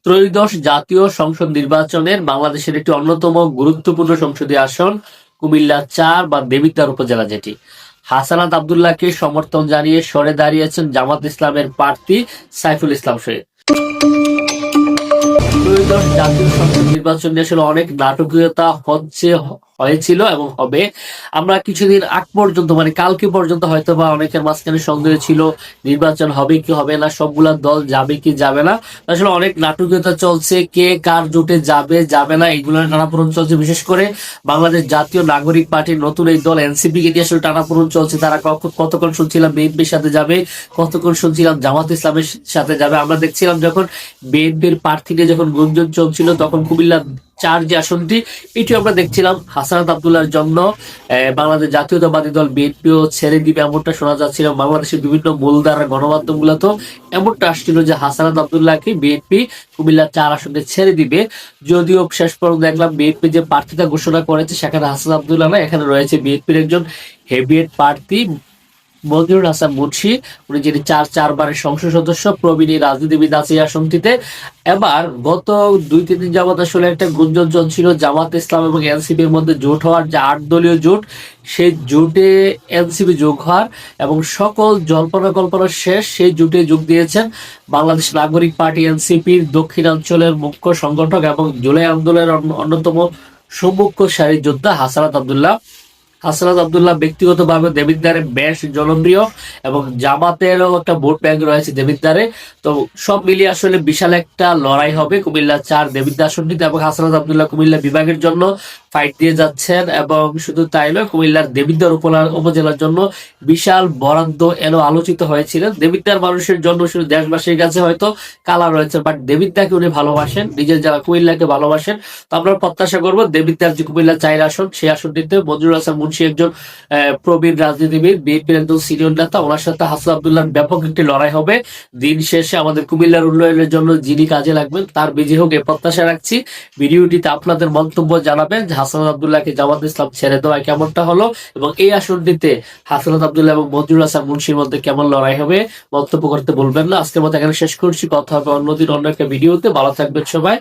ত্রয়োদশ জাতীয় সংসদ নির্বাচনের বাংলাদেশের একটি অন্যতম গুরুত্বপূর্ণ সংসদীয় আসন কুমিল্লা ৪ বা দেবিদ্বার উপজেলা, যেটি হাসানাত আব্দুল্লাহকে সমর্থন জানিয়ে সরে দাঁড়িয়েছেন জামাত ইসলামের প্রার্থী সাইফুল ইসলাম শহীদ। ত্রয়োদশ জাতীয় সংসদ নির্বাচন নিয়ে আসলে অনেক নাটকীয়তা হয়েছিল এবং হবে। আমরা কিছুদিন আগ পর্যন্ত মানে কালকে পর্যন্ত হয়তো বা অনেকের মাঝখানে সন্দেহ ছিল নির্বাচন হবে কি হবে না, সবগুলা দল যাবে কি যাবে না। আসলে অনেক নাটকীয়তা চলছে, কে কার জোটে যাবে যাবে না এগুলো টানাপোড়েন চলছে। বিশেষ করে বাংলাদেশ জাতীয় নাগরিক পার্টির নতুন এই দল এনসিপি কে নিয়ে আসলে টানাপোড়েন চলছে। তারা কতক্ষণ শুনছিলাম বিএনপির সাথে যাবে, কতক্ষণ শুনছিলাম জামাত ইসলামের সাথে যাবে। আমরা দেখছিলাম যখন বিএনপির প্রার্থী নিয়ে যখন গুঞ্জন চলছিল, তখন কুমিল্লা ৪ যে আসনটি, এটি আমরা দেখছিলাম হাসানাত আব্দুল্লাহর জন্য বাংলাদেশ জাতীয়তাবাদী দল বিএনপিও ছেড়ে দিবে এমনটা শোনা যাচ্ছিল। বাংলাদেশের বিভিন্ন মূলধারা গণমাধ্যমগুলোতেও এমনটা আসছিল যে হাসানাত আব্দুল্লাহকে বিএনপি কুমিল্লা ৪ আসনে ছেড়ে দিবে। যদিও শেষ পর্যন্ত দেখলাম বিএনপি যে প্রার্থীতা ঘোষণা করেছে সেখানে হাসানাত আব্দুল্লাহ না, এখানে রয়েছে বিএনপির একজন হেভিয়েট প্রার্থী মঞ্জুরুল হাসান মুন্সী, উনি যিনি 4বারের সংসদ সদস্য, প্রবীণ রাজনীতিবিদ আছে এই আসনটিতে। এবার গত 2-3 দিন যাবত আসলে একটা গুঞ্জন চলছিল জামাত ইসলাম এবং এনসিপির মধ্যে জোট হওয়ার, যে 8 দলীয় জোট, সেই জোটে এনসিপি যোগ হওয়ার এবং সকল জল্পনা কল্পনা শেষ। সেই জোটে যোগ দিয়েছেন বাংলাদেশ নাগরিক পার্টি এনসিপির দক্ষিণাঞ্চলের মুখ্য সংগঠক এবং জুলাই আন্দোলনের অন্যতম সম্মুখ সারির যোদ্ধা হাসানাত আব্দুল্লাহ। হাসানাত আব্দুল্লাহ ব্যক্তিগতভাবে দেবিদ্বারে বেশ জনপ্রিয় এবং জামাতেরও একটা ভোট ব্যাংক রয়েছে দেবিদ্বারে। তো সব মিলিয়ে আসলে বিশাল একটা লড়াই হবে কুমিল্লা ৪ দেবিদ্বার আসনটিতে এবং হাসানাত আব্দুল্লাহ কুমিল্লা বিভাগের জন্য ফাইট দিয়ে যাচ্ছেন। এবং শুধু তাই নয়, কুমিল্লার দেবিদ্বার উপজেলার জন্য বিশাল বরাদ্দ এলো আলোচিত হয়েছিলেন। দেবিদ্বার মানুষের জন্য শুধু দেশবাসীর কাছে হয়তো কালা রয়েছে, বাট দেবিদ্বারকে উনি ভালোবাসেন, নিজের যারা কুমিল্লাকে ভালোবাসেন। তো আমরা প্রত্যাশা করবো দেবিদ্বার যে কুমিল্লা ৪ আসন, সেই আসনটিতে মঞ্জুরুল হাসান মুন্সী একজন প্রবীণ রাজনীতিবিদ, বিএনপির একজন সিনিয়র নেতা, ওনার সাথে হাসান আব্দুল্লাহর ব্যাপক একটি লড়াই হবে। দিন শেষে আমাদের কুমিল্লার উন্নয়নের জন্য যিনি কাজে লাগবেন তার বিজয় হোক, এ প্রত্যাশা রাখছি। ভিডিওটিতে আপনাদের মন্তব্য জানাবেন যে হাসানাত আব্দুল্লাহকে জামাত ইসলাম ছেড়ে দেওয়া কেমনটা হলো, এবং এই আসনটিতে হাসানাত আব্দুল্লাহ এবং মঞ্জুরুল হাসান মুন্সীর মধ্যে কেমন লড়াই হবে মন্তব্য করতে বলবেন না। আজকের মতো এখানে শেষ করছি, কথা হবে অন্যদিন অন্য একটা ভিডিওতে। ভালো থাকবেন সবাই।